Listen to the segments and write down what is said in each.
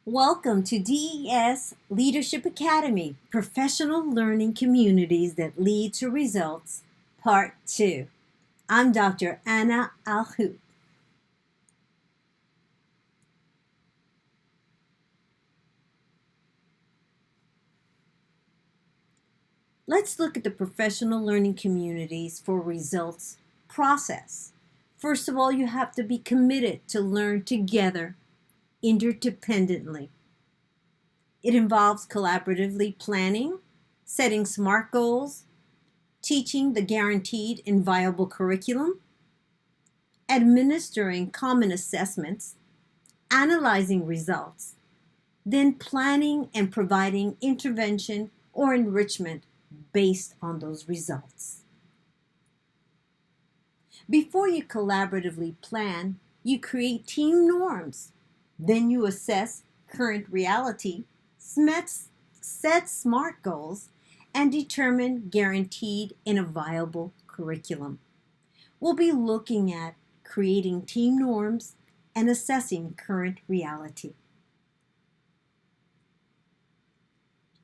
Welcome to DES Leadership Academy, Professional Learning Communities that Lead to Results, Part 2. I'm Dr. Anna Alhout. Let's look at the professional learning communities for results process. First of all, you have to be committed to learn together, interdependently. It involves collaboratively planning, setting SMART goals, teaching the guaranteed and viable curriculum, administering common assessments, analyzing results, then planning and providing intervention or enrichment based on those results. Before you collaboratively plan, you create team norms. Then you assess current reality, set SMART goals, and determine guaranteed and a viable curriculum. We'll be looking at creating team norms and assessing current reality.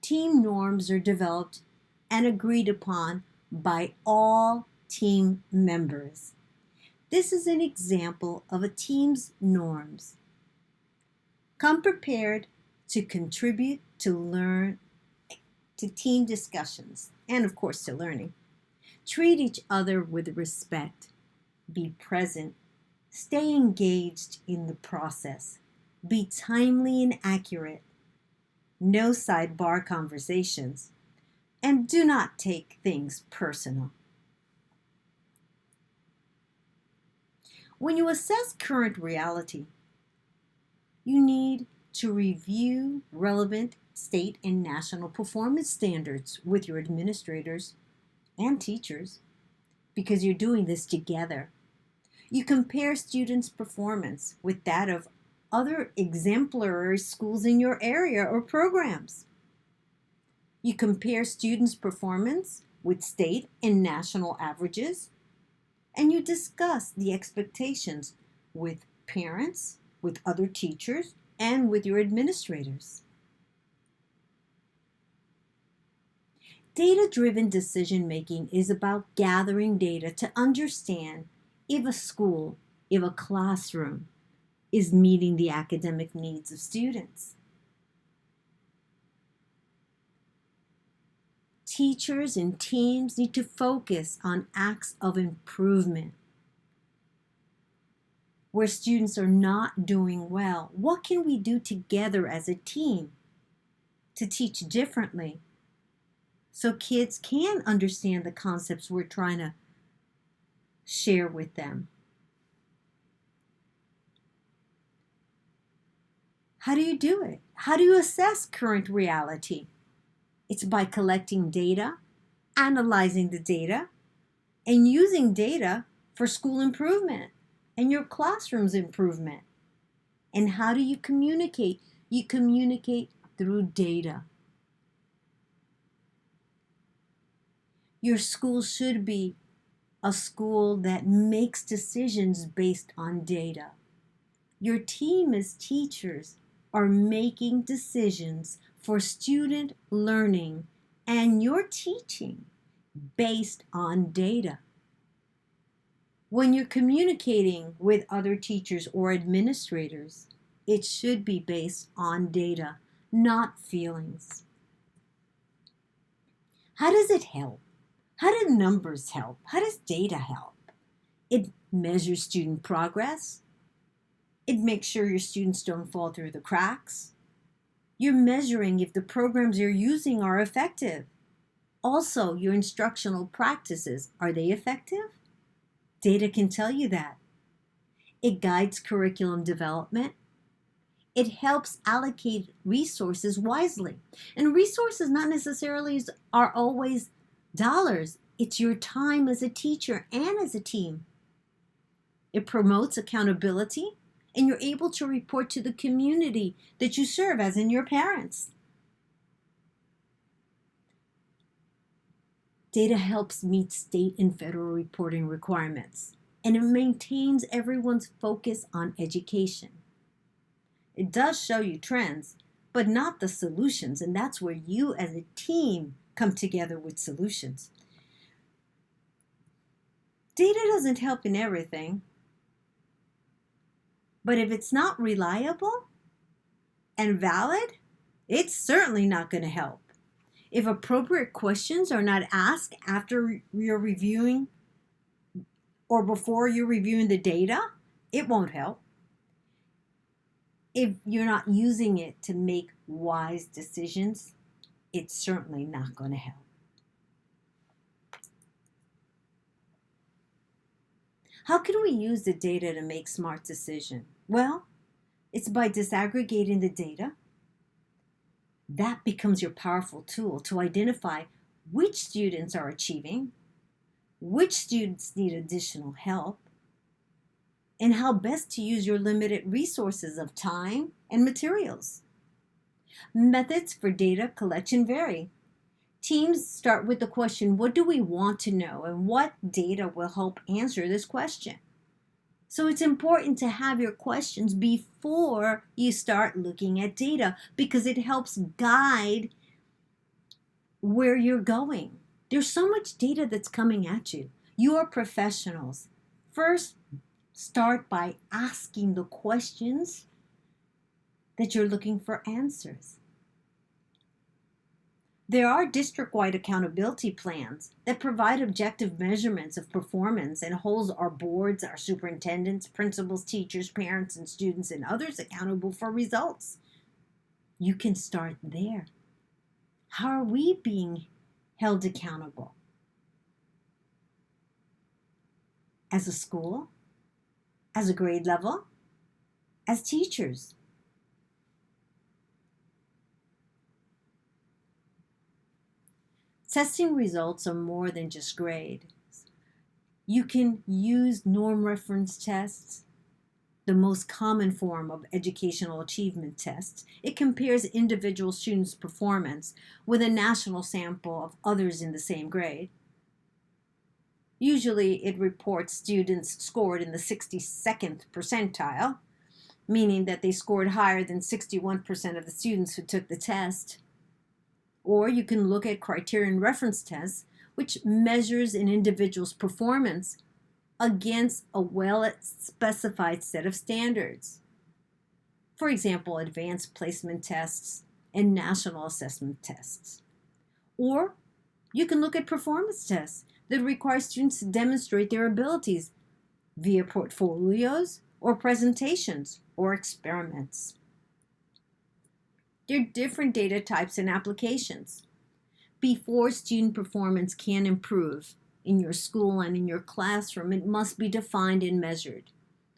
Team norms are developed and agreed upon by all team members. This is an example of a team's norms. Come prepared to contribute to team discussions and, of course, to learning. Treat each other with respect. Be present. Stay engaged in the process. Be timely and accurate. No sidebar conversations. And do not take things personal. When you assess current reality, you need to review relevant state and national performance standards with your administrators and teachers because you're doing this together. You compare students' performance with that of other exemplary schools in your area or programs. You compare students' performance with state and national averages, and you discuss the expectations with parents, with other teachers, and with your administrators. Data-driven decision-making is about gathering data to understand if a school, if a classroom is meeting the academic needs of students. Teachers and teams need to focus on acts of improvement. Where students are not doing well, what can we do together as a team to teach differently so kids can understand the concepts we're trying to share with them? How do you do it? How do you assess current reality? It's by collecting data, analyzing the data, and using data for school improvement and your classroom's improvement. And how do you communicate? You communicate through data. Your school should be a school that makes decisions based on data. Your team as teachers are making decisions for student learning and your teaching based on data. When you're communicating with other teachers or administrators, it should be based on data, not feelings. How does it help? How do numbers help? How does data help? It measures student progress. It makes sure your students don't fall through the cracks. You're measuring if the programs you're using are effective. Also, your instructional practices, are they effective? Data can tell you that. It guides curriculum development. It helps allocate resources wisely. And resources not necessarily are always dollars. It's your time as a teacher and as a team. It promotes accountability, and you're able to report to the community that you serve, as in your parents. Data helps meet state and federal reporting requirements, and it maintains everyone's focus on education. It does show you trends, but not the solutions. And that's where you as a team come together with solutions. Data doesn't help in everything, but if it's not reliable and valid, it's certainly not going to help. If appropriate questions are not asked after you're reviewing or before you're reviewing the data, it won't help. If you're not using it to make wise decisions, it's certainly not going to help. How can we use the data to make smart decisions? Well, it's by disaggregating the data. That becomes your powerful tool to identify which students are achieving, which students need additional help, and how best to use your limited resources of time and materials. Methods for data collection vary. Teams start with the question, what do we want to know, and what data will help answer this question? So it's important to have your questions before you start looking at data because it helps guide where you're going. There's so much data that's coming at you. You are professionals. First, start by asking the questions that you're looking for answers. There are district-wide accountability plans that provide objective measurements of performance and holds our boards, our superintendents, principals, teachers, parents, and students, and others accountable for results. You can start there. How are we being held accountable? As a school? As a grade level? As teachers? Testing results are more than just grades. You can use norm reference tests, the most common form of educational achievement tests. It compares individual students' performance with a national sample of others in the same grade. Usually it reports students scored in the 62nd percentile, meaning that they scored higher than 61% of the students who took the test. Or you can look at criterion reference tests, which measures an individual's performance against a well-specified set of standards. For example, advanced placement tests and national assessment tests. Or you can look at performance tests that require students to demonstrate their abilities via portfolios or presentations or experiments. There are different data types and applications. Before student performance can improve in your school and in your classroom, it must be defined and measured.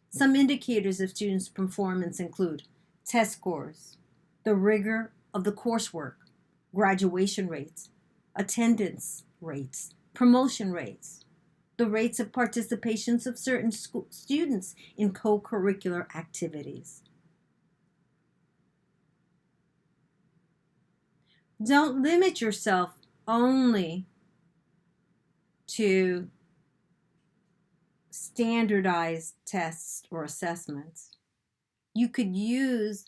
Some indicators of students' performance include test scores, the rigor of the coursework, graduation rates, attendance rates, promotion rates, the rates of participations of certain students in co-curricular activities. Don't limit yourself only to standardized tests or assessments. You could use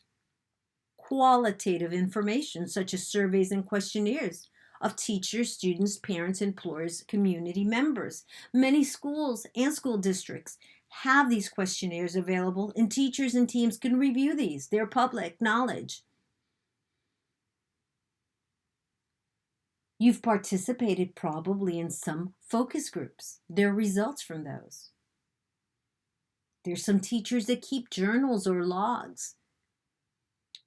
qualitative information such as surveys and questionnaires of teachers, students, parents, employers, community members. Many schools and school districts have these questionnaires available, and teachers and teams can review these. They're public knowledge. You've participated probably in some focus groups. There are results from those. There's some teachers that keep journals or logs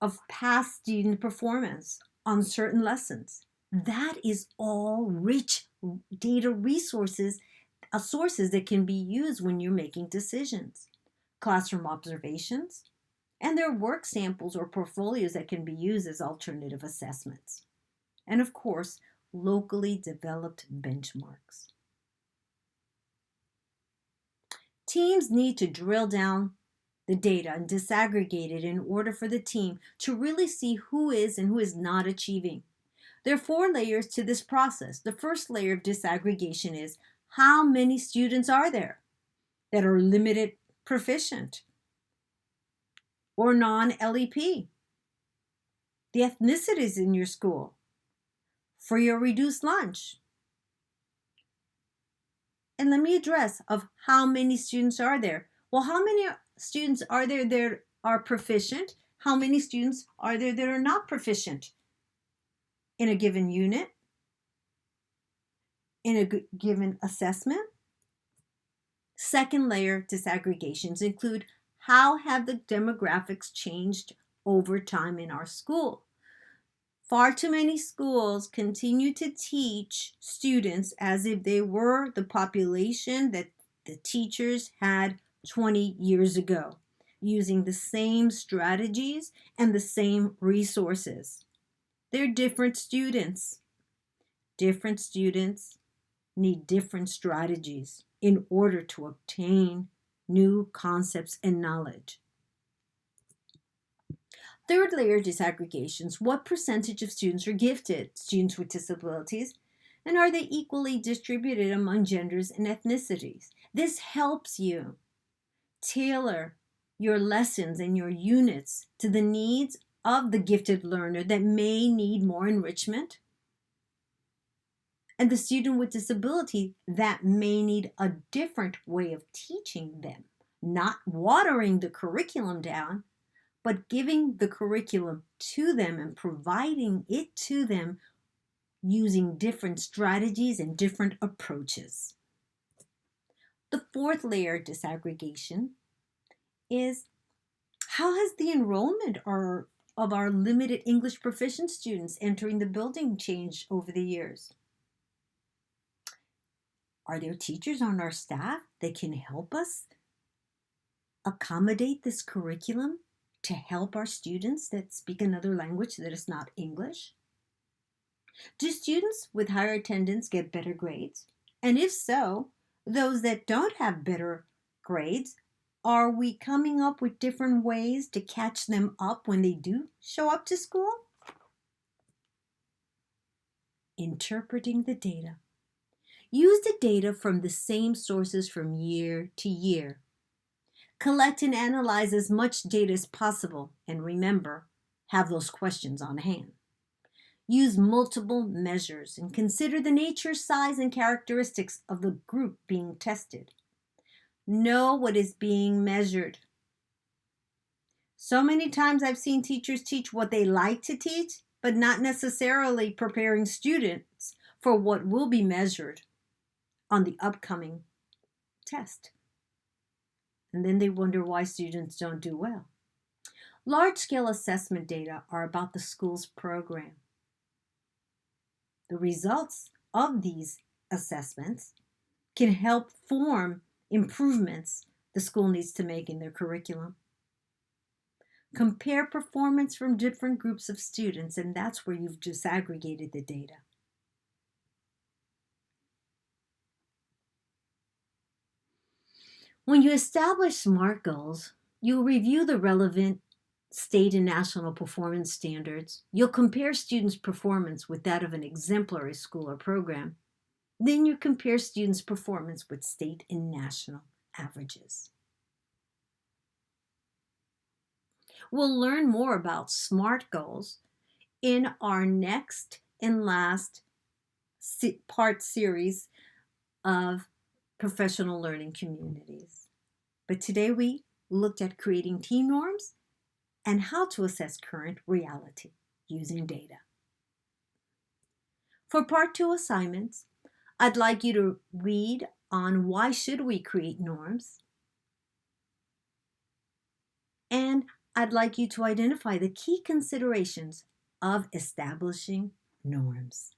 of past student performance on certain lessons. That is all rich data resources, sources that can be used when you're making decisions. Classroom observations, and there are work samples or portfolios that can be used as alternative assessments. And of course, locally developed benchmarks. Teams need to drill down the data and disaggregate it in order for the team to really see who is and who is not achieving. There are 4 layers to this process. The first layer of disaggregation is how many students are there that are limited proficient or non-LEP, the ethnicities in your school, free or reduced lunch. And let me address of how many students are there. Well, how many students are there that are proficient? How many students are there that are not proficient in a given unit, in a given assessment? Second layer disaggregations include how have the demographics changed over time in our school? Far too many schools continue to teach students as if they were the population that the teachers had 20 years ago, using the same strategies and the same resources. They're different students. Different students need different strategies in order to obtain new concepts and knowledge. Third layer disaggregations. What percentage of students are gifted, students with disabilities, and are they equally distributed among genders and ethnicities? This helps you tailor your lessons and your units to the needs of the gifted learner that may need more enrichment, and the student with disability that may need a different way of teaching them, not watering the curriculum down, but giving the curriculum to them and providing it to them using different strategies and different approaches. The fourth layer disaggregation is how has the enrollment of our limited English proficient students entering the building changed over the years? Are there teachers on our staff that can help us accommodate this curriculum to help our students that speak another language that is not English? Do students with higher attendance get better grades? And if so, those that don't have better grades, are we coming up with different ways to catch them up when they do show up to school? Interpreting the data. Use the data from the same sources from year to year. Collect and analyze as much data as possible, and remember, have those questions on hand. Use multiple measures and consider the nature, size, and characteristics of the group being tested. Know what is being measured. So many times I've seen teachers teach what they like to teach, but not necessarily preparing students for what will be measured on the upcoming test. And then they wonder why students don't do well. Large-scale assessment data are about the school's program. The results of these assessments can help form improvements the school needs to make in their curriculum. Compare performance from different groups of students, and that's where you've disaggregated the data. When you establish SMART goals, you'll review the relevant state and national performance standards. You'll compare students' performance with that of an exemplary school or program. Then you compare students' performance with state and national averages. We'll learn more about SMART goals in our next and last part series of professional learning communities. But today we looked at creating team norms and how to assess current reality using data. For part 2 assignments, I'd like you to read on why should we create norms, and I'd like you to identify the key considerations of establishing norms.